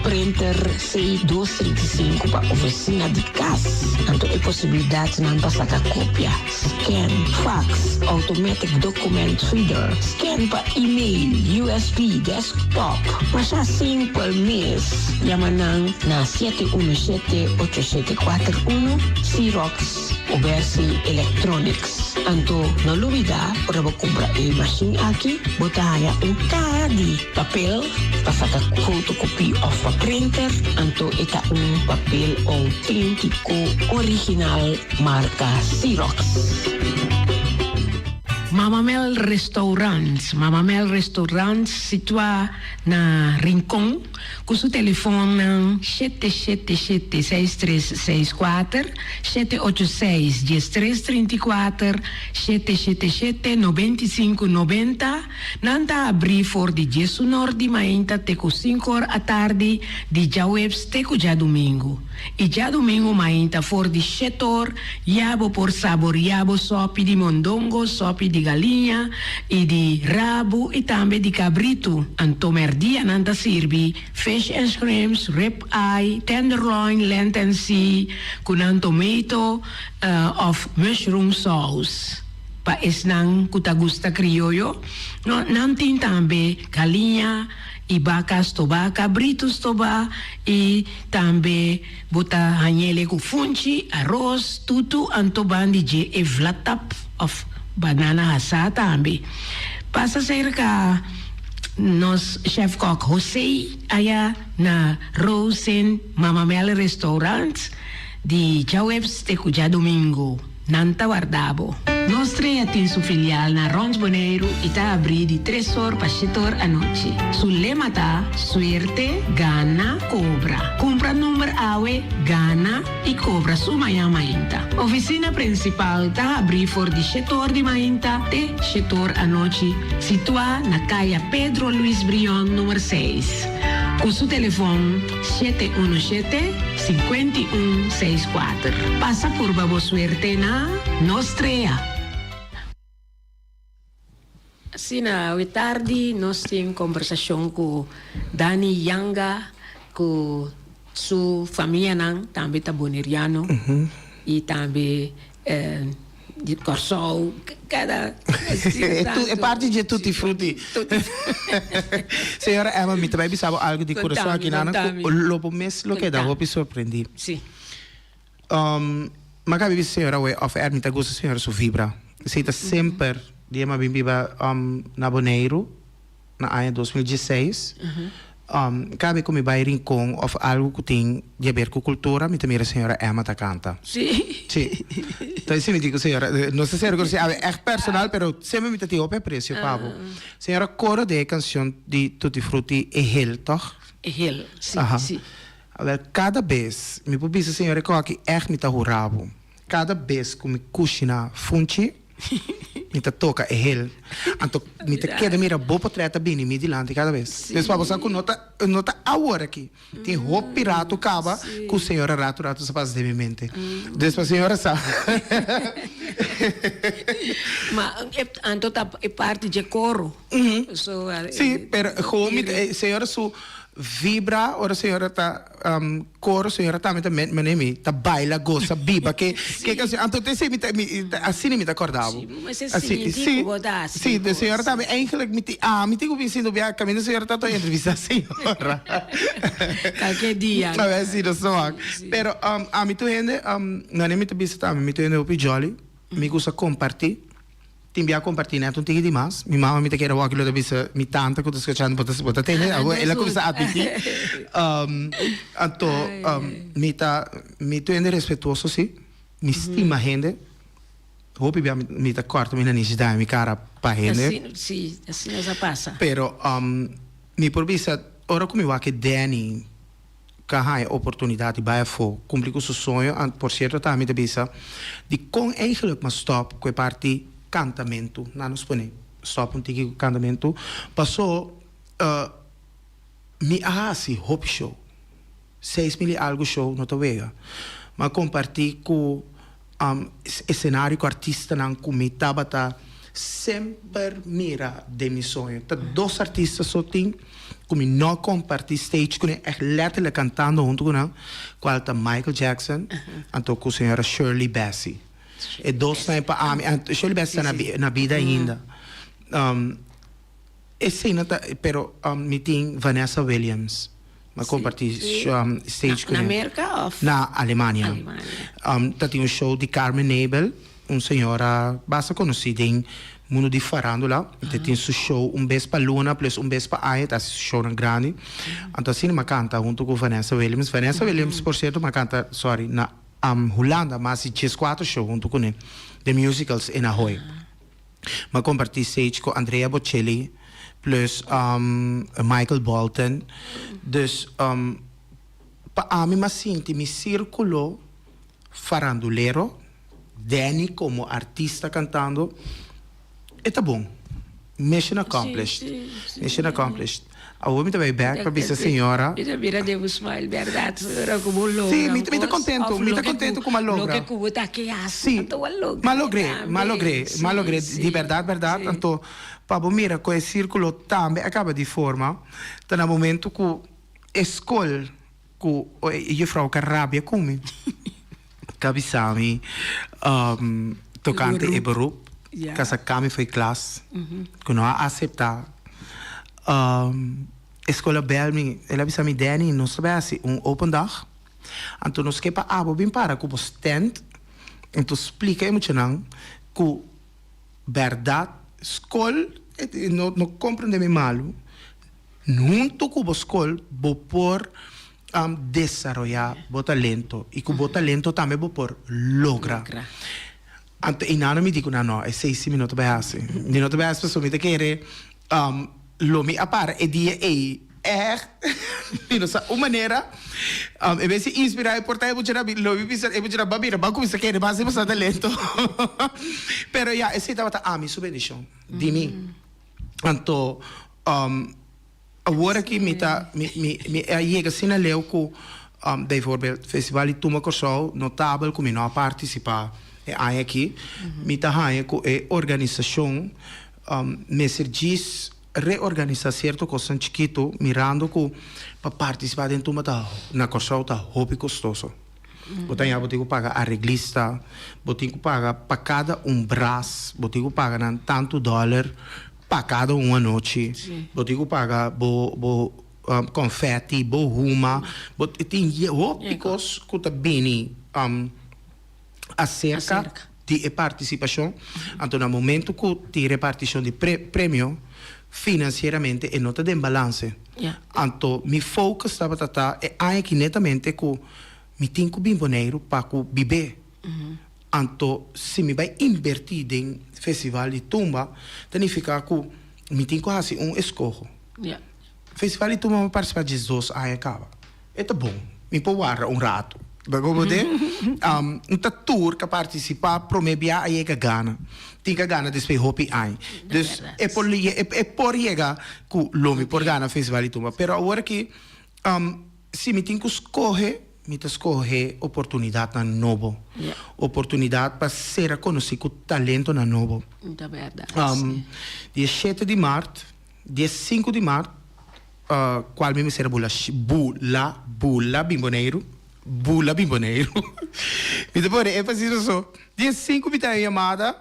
printer 6235 para oficina de casa. Anto é possibilidade não passar a cópia. Scan, fax, automatic document reader, scan para e-mail, USB, desktop. Mas assim por mês, llaman na 717-8741 Xerox Oversi Electronics. Anto, na lubida, para comprar a machine aqui, botar cara de papel, para fazer photocopy of a printer. Anto, ita papel autêntico, original, marca Xerox. Mama Mel Restaurants situa na Rincon, com seu telefone 777-6364, 786-1334, 777-9590. Nanta abrir for de Jesus Norte, mainta teco 5 horas à tarde, de já webs teco já domingo. E já domingo mainta for de setor, yabo por sabor, yabo sopi de mondongo, sopi de galinha, e de rabo, e também de cabrito. Anto merdia nanta sirvi, fish and shrimps, rib eye, tenderloin, lenten sea, kunan tomato of mushroom sauce. Pa esnang kutagusta criollo, no, nantin tambe galinha, e vacas toba, cabritos toba, e também bota hanhele com funchi, arroz, tutu, antoban de e vlatap of banana hasa também. Passa cerca nos chef kok Jose aya na Rosen Mama Mel Restaurant di Jawebs te cuja domingo. Nanta Guardabo. Nostra tem su filial na Rons Boneiro e está abrir de 3 horas para 7 horas à noite. Su lema tá suerte, gana, cobra. Compra número AWE, gana e cobra su manhã mainta. Oficina principal tá abrir for de 7 horas de mainta até 7 horas à noite. Situa na caia Pedro Luiz Brion, número 6. Com seu telefone 717-5164. Passa por Babo Suerte na Nostrea. Assim, na tarde, nós temos conversação com Danny Yanga, com sua família, também tá boneriano, e também de Corsol, cada... É parte de tutti frutti. Senhora Emma, me também sabe algo de coração aqui na lobo mês, lo que dá, vou me surpreender. Sim. Mas cabe senhora, of me tá gosta senhora su vibra. Você tá sempre, dia ma bimbiba na Boneiro, na ano 2016. Cabe como vai rincon of algo que tem a ver com cultura, me também a senhora Emma tá canta. Sim. Sim. Então, se me digo, senhora, não sei se é personal, mas sempre me tem o preço, Pablo. Senhora, coro de canção de Tutti Frutti é ele, toch? É ele, sim, sim. Cada vez, me pode dizer, senhora, que me tá rabo. Cada vez que me coxina funchi, me tá toca é ele. Então, me tá queda mira boa portreta bem me dilante cada vez. Depois você que nota agora aqui. Tem roupa pirata acaba com a senhora rato se faz de minha mente. Depois a senhora sabe. Mas então é parte de coro. Sim, mas como senhora su vibra, ora senhora tá coro, senhora tá me tá baila, gosta, biba, que então assim me acordava. Sim, mas assim, sim, a senhora tá eigenlijk me tem convencido bem, caminho a senhora tá toda entrevista a senhora. Qualquer dia. Não é assim, não só. Pero a mim tu gente, não é me te visita, me tu gente o pijoli, me gusta compartilhar. Timbia compartilhar neto tigre demais. Minha mamãe me quer aquilo da bisa, minha tanta que estou escutando bota tem, ela começa a admitir. Então, me tu ainda respeitoso sim, me estima gente. Hope bia me tá corta minha necessidade, minha cara para gente. Assim já passa. Pero me por bisa, ora como eu que Danny que há oportunidade para cumprir com o seu sonho, por certo também da bisa, de com eigenlijk maar stop com a parte cantamento, não nos põe stop um tique cantamento, passou me assim hop show 6.000 algo show não tô vega, mas compartilhar com cenário com artista não comigo tá sempre mira de meu sonho, tá dois artistas só tem como não compartilhar stage com ele letterlijk cantando junto com ele, qual tá Michael Jackson, então com a senhora Shirley Bassey. E dois na Shirley Bassey na vida ainda. E sim, pero me tem Vanessa Williams. Mas compartilhar stage com na ele. América ou na Alemanha. Tem um show de Carmen Nebel, uma senhora bastante conhecida em mundo de farándola. Tem seu show vez para Luna, plus vez para Aya, tá show grande. Então assim, uma canta junto com Vanessa Williams. Vanessa Williams, por certo, uma canta, na Holanda, mas se tinha 4 shows junto com ele, de musicals em Ahoy. Mas compartilhei stage com Andrea Bocelli, plus Michael Bolton. Dus, para mim, mas sinto, me circulou farandulero, Danny como artista cantando, e tá bom. Mission accomplished. Mission accomplished. A homem também back para essa senhora. Mira devo smile, verdade, senhora como logra. Sim, me tá contento com a logra. Lo que cubo tá que Sim, malogré, de verdade. Então, para mira com esse círculo também acaba de forma, tá no momento que escola que a juffrouw Carabia come. Kabisami, tocante e beroep. Casa kami foi classe, que não aceitar. Escola Belmi, ela avisa me Danny, não sabe assim, open dag. Então nós que para bem para que você stand, então explica emocional que verdade, escola não compreende me malo, junto com a escola, vou por desarrollar o talento e que o talento também vou por logra. Então, e não me digo, não, é 6 minutos para assim. Minutos para as pessoas me querem lo me apara e dia uma maneira e vez se inspirar e portar eu tirar lo vi pensar eu tirar babira ba como se quer mas é talento pero ya esse tava a mim subedição de mim então agora que me chega assim a leu com bijvoorbeeld festival de Tuma Corsol notável como não participar é aqui me tá com a organização me serviço reorganizar certo coisa chiquito mirando que para participar dentro na Corsol tá hobby custoso Botan ya botigo paga arreglista, botigo paga para cada braço, botigo paga nan tanto dólar para cada uma noite. Botigo paga confetti, bo ruma, tem ópticos que tá bem acerca de participação. Então, no momento que tem repartição de prêmio, financeiramente, e não está em balance. Então, meu foco estava aqui netamente que me tenho que dinheiro para viver. Então, se me vai invertir em festival de tumba, significa que me tenho que fazer escolho. Festival de tumba me participar de 2 anos acaba. É bom. Me pode rato. Bagobode, tour que participar, promebia aí que gana. Tinha gana depois hopi ai. Dus é por chegar que lomi por gana festival de tumba. Pero agora que se me tem que escolher oportunidade na novo. Oportunidade para ser conhecido com talento na novo. É verdade. Dia 7 de março, dia 5 de março, qual me será bula bimboneiro. Bula bimboneiro. E depois é preciso só. Dia 5 me tem chamada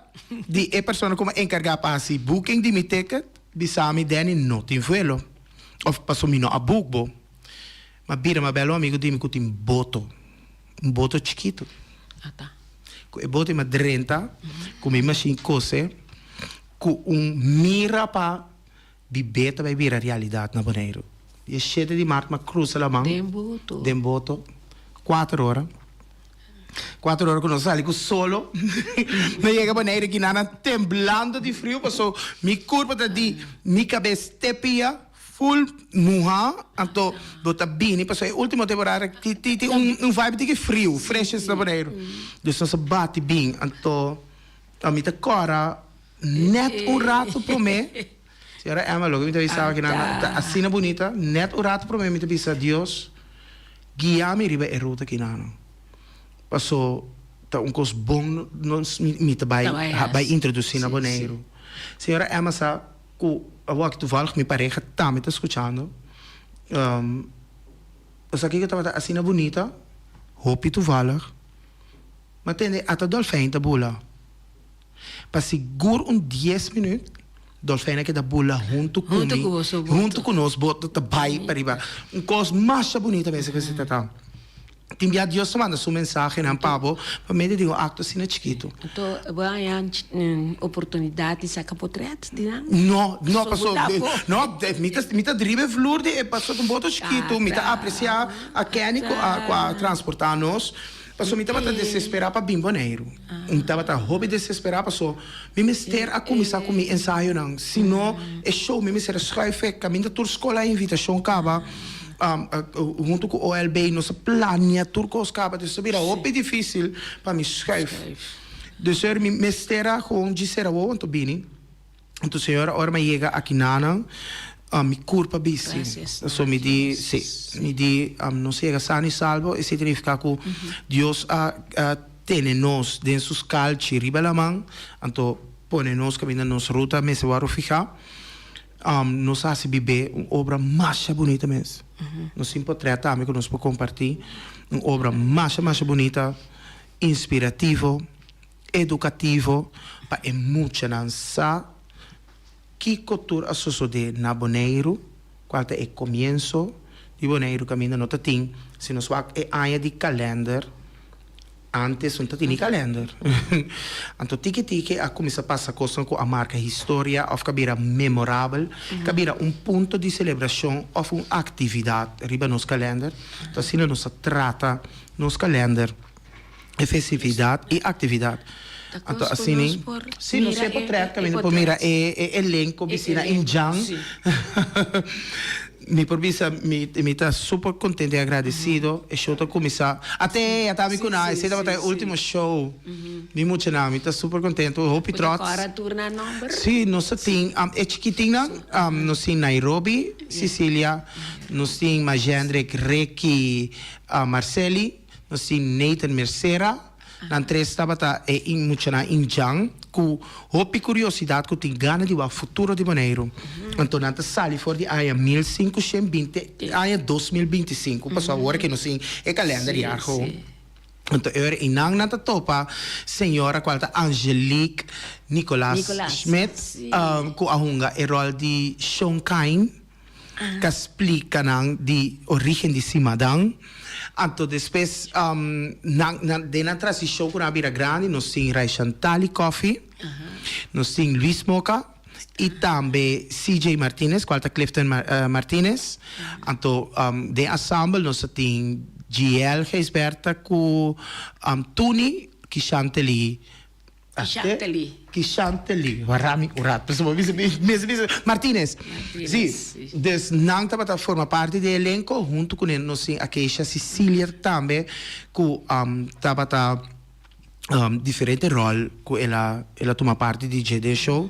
de a pessoa como encargar para si booking de mi ticket, bisami deni não tem vuelo. Ou passou me a bookbo. Mas vira meu belo amigo de mim que tem um boto chiquito. Tá. O boto é 30, com uma machine cose, com mira para viver vai virar realidade na Bonaire. Dia 7 de março, mas cruza a mão. Demboto. 4 horas. 4 horas que nós saímos solo. Me chega a Bonaire que nada temblando de frio. Passou minha curva de minha cabeça tepia, full muha. Então, bota bem. Passou a última temporada que tem vibe de frio, fresh na Bonaire. Então, se bate bem. Então, a minha cora, net rato para mim. Senhora Emma, logo me avisava que nada assim bonita, net rato para mim, me avisa Deus. Guiar-me riba a ruta que não. Passou coisa bom me vai introduzir na Bonaire. Senhora Emma sabe que agora que tu fala que minha pareja está me escutando. Eu sei que estava assim bonita, hope tu fala. Mas entende, até dolfim da bula. Para seguro 10 minutos. Dolfina que da bula junto conosco, bota tabai para riba. Coisa mais bonita mesmo que você está. Tinha Deus manda sua mensagem na pavo, para me dizer acto assim chiquito. Então, vai a oportunidade de sacar portretos, não? Não, passou. Não, me tá drible flor de passou um boto chiquito, me tá apreciar a quênico a transportar nós. Passou, me estava desesperado para bimboneiro. Me estava hobby desesperado, passou. Me mister a começar com o ensaio, não. Se não, é show, me mister a schrijven, caminho da escola, invitação, acaba. Junto com o OLB, nossa plania, turcos, acaba. Então, vira hobby difícil para me schrijven. Dus er me mister a gewoon dizer, oh, então, bini. Então, senhora, ora, me chega aqui, nana. Mi curpa bisi. So mi di não chega sano e salvo e significa que Deus tiene nos den sus calci riba la mão, então pone nos caminho nos ruta me se varo ficar. Nos hace viver uma obra mais bonita mesmo. Nos importa que nos pode compartilhar uma obra mais bonita, inspirativo, educativo, para muita dança. Que cultura sucede na Bonaire, qual é o começo de Bonaire, caminho não tem, se nós vamos a de calendar, antes não tinha calendar. Então, tique a começar a passar coisas com a marca história, ou cabira memorável, cabira ponto de celebração, ou uma atividade, riba nos calendar. Então, assim, nós trata nos calendar, festividade e atividade. Então, assim, sim, não sei portrait, caminho por mira elenco, piscina em Jang. Me por visa, me está super contente e agradecido. E show está começar. Até me conhece, esse é o último show. Me muito não, me está super contente. Hope trots. Agora turna number. Sim, nós tem é chiquitinha, nós tem Nairobi, Sicília, nós tem Majendrek, Reiki, Marceli, nós tem Nathan Mercera. Na três estava em Jang, com hopi curiosidade que tem gana de o futuro de Bonaire. Então, nós saímos fora de ano 1520, ano 2025. Passou agora que nós temos o calendário. Então, eu inang nata topa senhora qualta Angelique Nicolas Schmidt ku ahunga e rol di Sean Kain que explica nang di origem di Simadang. Anto depois de na transição com a Bira Grande nós tem Rai Chantali Coffee, nós tem Luis Moca e também CJ Martinez, qualta Clifton Martinez. Anto de ensemble nós tem GL Geisberta com Tuni Kishanteli. Kishanteli. Warami urat. Martinez. Sim. Dus nang tabata forma parte do elenco junto com ele nós tem a Keisha Cecilia também com tabata diferente rol com ela toma parte de GD show.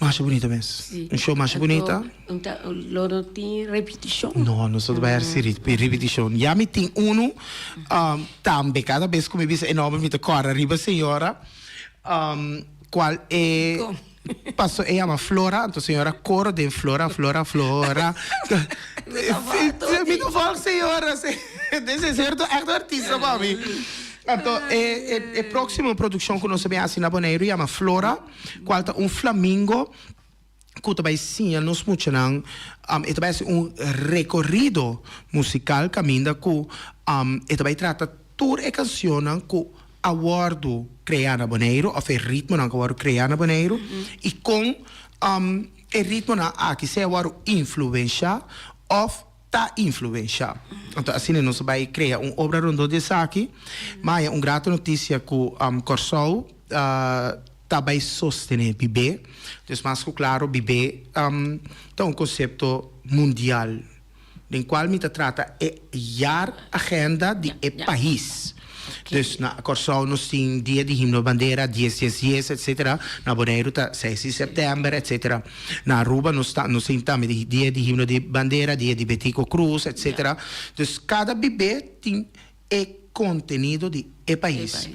Mais bonita mesmo. Um show mais bonita. Não tem repetição? Não, não sou de bairro repetição. Já me tem também, cada vez que me diz enormemente cora arriba senhora, qual é... Passou, é uma Flora, então senhora coro de Flora. Me não fala senhora, desse certo é artista para mim. Então, a próxima produção que nós vamos assinar Bonaire chama Flora, qual é flamingo, que também sim, nós mencionamos, é também recorrido musical, caminho que também trata toda a canção que awardo criar na Bonaire, ou o ritmo que awardo criar na Bonaire, e com o ritmo que se awardo influência, ou ta influência. Então, assim, nós vamos criar uma obra ronda dessa aqui, mas é uma grata notícia que o Corsol também sustém bebê. Então, mais claro, bebê é um conceito mundial, no qual me trata a agenda de país. Dus na Corsol nós temos dia de himno bandeira, 10, etc. Na Bonaire, 6 de setembro, etc. Na Aruba nós temos também dia de himno de bandeira, dia de Betico Cruz, etc. Dus cada bebê tem contenido de país.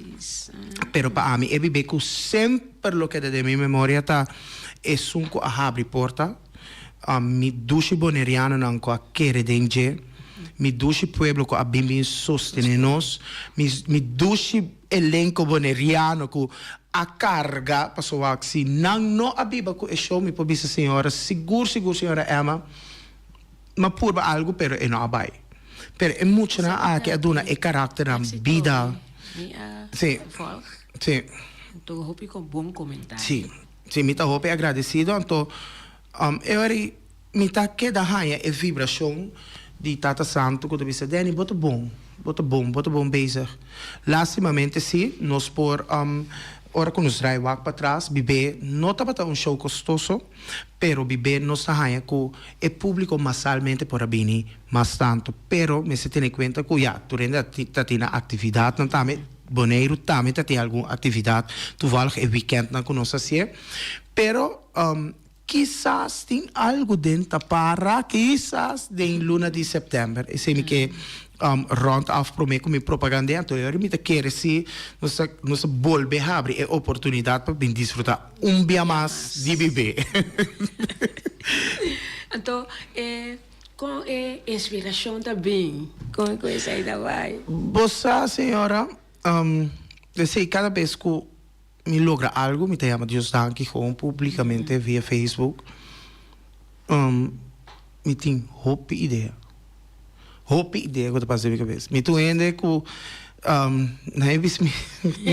Pero para mim, bebê que sempre o que de minha memória está é que abre porta, mi duche boneriano não com a querer dengue. Mi duche pueblo que abim sostene nos, mi duche elenco boneriano que a carga passou assim, não abiba que é show, mi pode dizer senhora, seguro senhora Emma, mas por algo, pero não abai. Pero é muito na que aduna é caráter na vida. Sim. Sim. Então, hope com bom comentário. Sim. Sim, me tá hope agradecido, então eu me tá que da raia é vibração de Tata Santo, que disse, Danny, bota bom bezig. Lastimamente, sim, nós por ora que nos trai para trás, bebê, não estava show custoso, pero bebê não sabe que é público massalmente por abini, mas tanto, pero me se tem em conta que já, durante a tina atividade, não também, Bonaire também tem alguma atividade, toevallig é weekend não conosco assim, pero quizás tem algo dentro para, quizás em luna de setembro. E sei que rond af prometo com minha propaganda, então eu me quero se nos volver a abrir a oportunidade para desfrutar dia mais de bebê. Então, com a inspiração também, com essa aí da vai. Você, senhora, eu sei cada vez que me logra algo, me chama Deus danke gewoon publicamente via Facebook. Me tem ideia que eu passo na minha cabeça. Me tu ende que não é bis me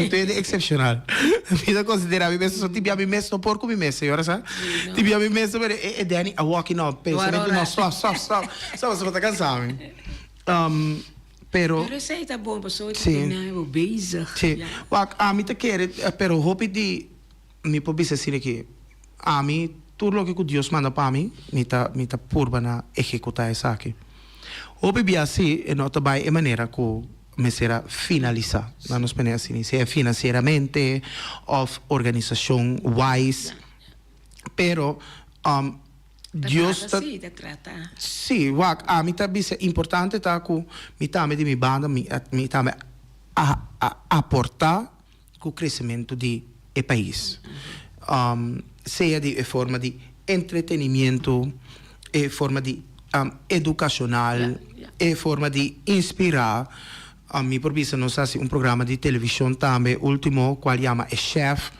tu ende excepcional. Me dá considerar me mesmo, tipo a mim mesmo, porco me mesmo, senhora sabe? Tipo a mim mesmo, é Danny, a walking up, pensamento não, stop, você tá cansado. Pero isso aí tá bom, pessoa que tem bezig. Sim. A mim tá querendo, pero hope de me pode dizer assim que a mim tudo o que Deus manda para mim, me tá purba na executar isso aqui. Hope bem assim, não também é maneira que me será finalizar. Não nos pensa assim, se é financeiramente ou organização wise, pero Deus trata. Sim, a mim também é importante tá que me também de minha banda, me também aportar com o crescimento do país. Seja de forma de entretenimento, forma de educacional, forma de inspirar, Mi por vista nós assim um programa de televisão também, último, qual chama é Chef.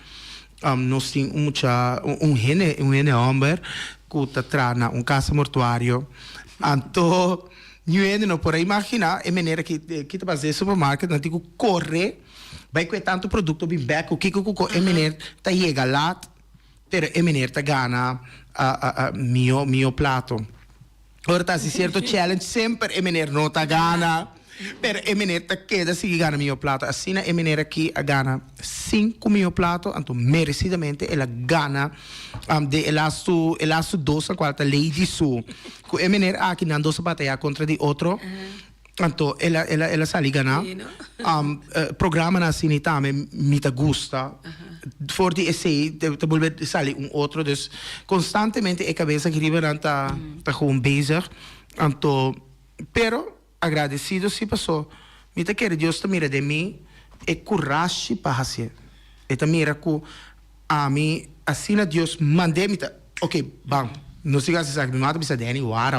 Nós temos um rene homem que está na casa mortuário. Então, não pode imaginar a maneira que está fazendo supermercado, não tem que correr, vai com tanto produto bem back, o que a maneira está chega lá, pero a maneira está ganha meu prato. Ora está certo challenge sempre a maneira não está ganha. Pero a maneira que se ganha meu prato, assim a maneira que ganha 5 mil pratos, então merecidamente ela ganha de elasto doce a quarta lady su. Com a maneira aqui não doce batalha contra de outro, então ela sai ganha. Programa na cine também me gusta. For de essay, te volver sair outro, dus constantemente a cabeça que riba tá gewoon bezig, então pero agradecido se passou. Me tá querendo Deus tá mira de mim e coragem para fazer. E tá mira que a mim assim a Deus mandei me tá. Ok, bom. Não sei se sabe me mata bisa Dani, wara.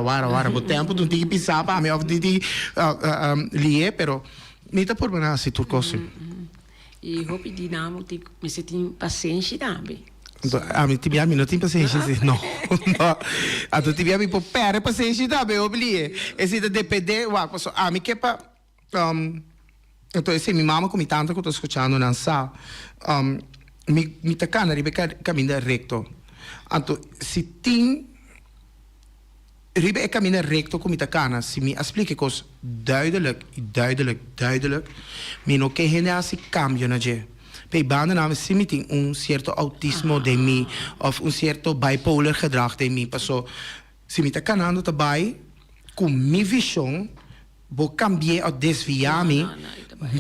O tempo tu tem que pensar para mim of de lie, pero me tá por bana se turcoso. E hope dinamo ti me se tem paciência também. A mim tibia não tem paciência, não. A tu tibia me pera paciência também, oblie. Esse da DPD, a mim que pa então esse minha mama com tanto que estou escutando não sa. Me tá cana ribe caminho reto. Então se tem ribe caminho reto com me tá cana, se me explique coisas duidelijk, me não quer render esse cambio na je. Bij banen namen ze een certo autismo de mim of een certo bipolar gedrag de mim. Paso, se me está canando também com minha visão, vou cambiar ou desviar-me,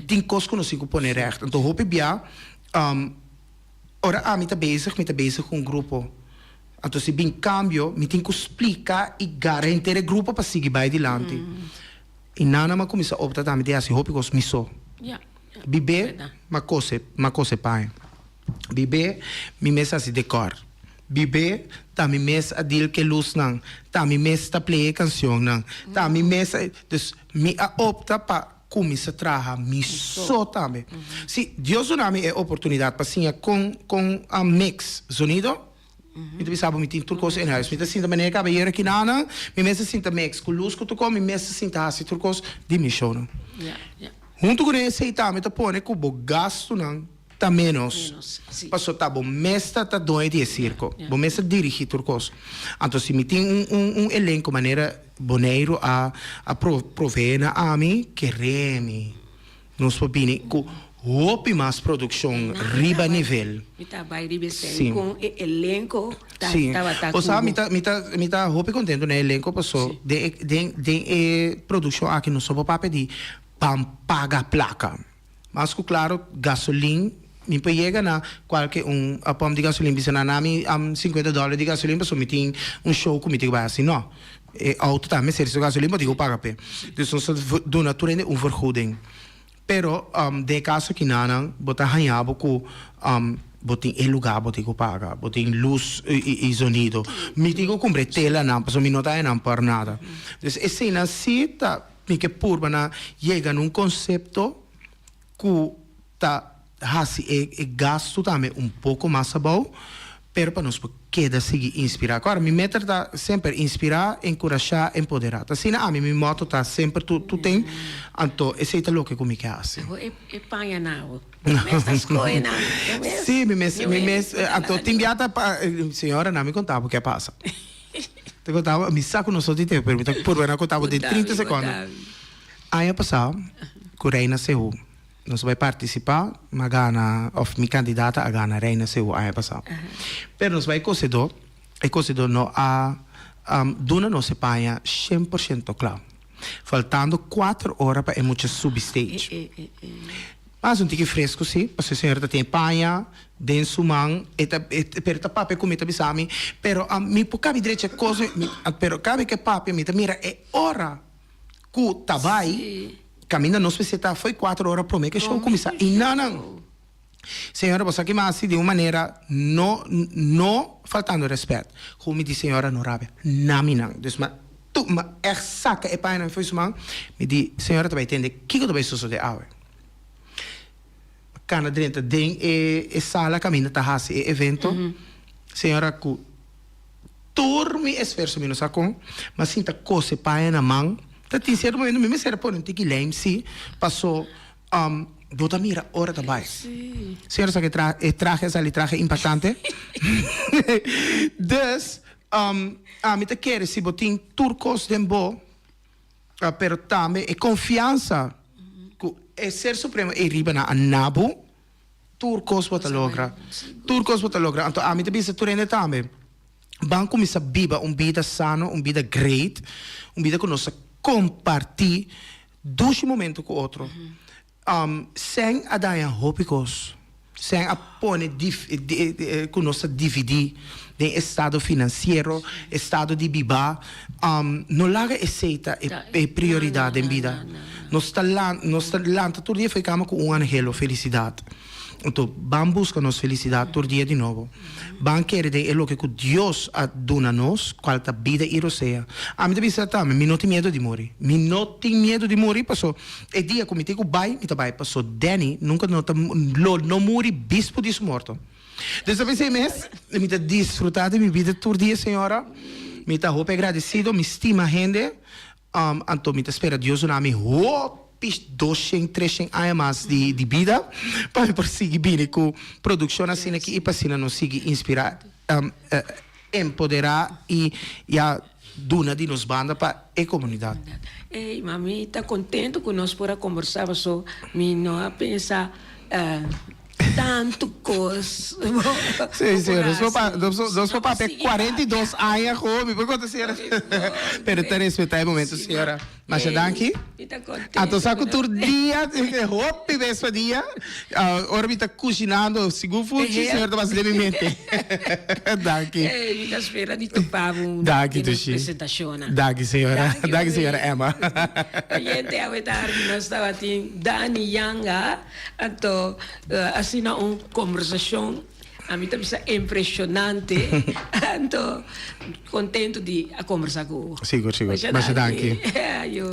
tem coisas que não consigo pôr recht. Então, hoop ik ora a mim está bezig com grupo. Então, se bem cambio, me tem que explicar e garantir o grupo para seguir bem adiante. E nada mais começa a optar também de assim, hoop ik os miso. Bibé, ma cose pai. Bibé, mi mesa si decor. Bibé, ta mi mesa adil que luz nang. Ta mi mesa ta play canção nang. Ta mi mesa, dus mi a opta pa começa a trabalhar mi so também. Si Deus dá me a oportunidade para sim com a mix sonido. Mi devi saber mi tin turcos in huis. Mi te sinta maneira que hier aqui nana, mi mesa sinta mix com luz que tu com mi mesa sinta assim turcos di mi show. Junto com esse também tá põe que o gasto não tá menos. Passou tá bom, mesta tá doido de circo. Bom mesta dirigir turcos. Então se me tem elenco maneira boneiro a prover na ami que remi. Nos popini com hope mais produção riba nível. Me tá vai riba com elenco tá o sabe me tá hope contento né elenco passou de produção aqui no sobo para pedir paga placa. Mas claro, gasolina, me pega na qualquer a pom de gasolina, bisa na nami $50 de gasolina, mas me tem show que me tem que vai assim, não. Auto também, se gasolina, mas digo paga pe. Dus ons do naturende vergoeding. Pero de caso que não, botar hanhabo com botin el lugar botin que paga, botin luz e sonido. Me digo comprar tela não, mas me não tá não por nada. Dus esse assim tá que purba na chega num conceito que tá e gasto também pouco mais bom, pero para nós queda seguir inspirar. Agora me meta tá sempre inspirar, encorajar, empoderar. Assim a mim me moto tá sempre tu tem, então esse é o que comigo é assim. É paia não. Estas coisas não. Sim, então tem viata senhora não me contava o que passa. Te contava, mi sa que não sou de tempo, permita por ver, eu contava de 30 segundos. Aí passado, com Reina Seu, nós vai participar, mas gana, of mi candidata a gana Reina Seu, aí passado. Pero nós vai conceder, e conceder não a duna não se paga 100% claro. Faltando 4 horas para muitas substage. Mas um tique fresco, sim, porque a senhora tem panha, den sumang, per papi comita bisami, pero mi po cabi direito coisa, pero cabe que papi mi mira é hora que tabai, caminha não se tá foi 4 horas pro me que show começar e não. Senhora, você aqui mais de uma maneira não faltando respeito. Como diz senhora não rabe, naminang. Dus tu, mas é saca, é pai, não foi isso, man. Me di, senhora, tu vai entender, que eu também sou de água. Cana dentro de sala, caminha, tá hasi, evento. Senhora, ku, turmi esforço, menos a com, mas sinta coisa, pai, na mão. Tá, tem certo momento, me será por um tique leme, sim, passou, bota mira, hora da bai. Senhora, sabe que traje essa traje impactante? Dus, me te quer se botin turcos dembo, pero também é confiança. É ser supremo e riba na anabu, turcos bota logra. Turcos bota logra. Então, me te bisa turende também. Banco me sabiba vida sano, vida great, vida que nós compartilhar dos momentos com o outro. Sem a dar hópicos, sem a pôr que nós dividir de estado financeiro, estado de biba, não larga aceita é prioridade em vida. Nós talento todo dia ficamos com angelo, felicidade. Então, vamos buscar nossa felicidade todo dia de novo. Vamos querer de o que Deus dona nos, qual a vida e roseia. A mim também também, me não tem medo de morrer. Me não tem medo de morrer, passou. É dia que me tenho bai, me bai, passou. Danny nunca não morre bispo de morto. Dessa vez mês, me tá desfrutar de minha vida todo dia, senhora. Me tá roupa agradecido, me estima gente. Então, me tá espera Deus na minha roupa. 200, 300 anos mais de vida para prosseguir bem com a produção assim aqui e para assim nos seguir inspirar, empoderar e a dona de nos banda para a comunidade. Ei, mami, está contente que nós por conversar só, me não pensa tanto coisa. Sim, nós vamos para 42 anos, como por conta senhora. Pero te respeitar o momento, senhora. Mas já aqui? Então saco todo dia, roupa e vez dia. Ora me está cozinhando, segundo food, senhora, mas levemente. Daqui. Ei, me espera de topar apresentação. Daqui, senhora. Daqui, senhora Emma. Gente, a verdade, nós estava aqui, Dani Yanga, então, assim, uma conversação. A mim também é impressionante. Então, contente de conversar com você. Sigo. Mas daqui. Eu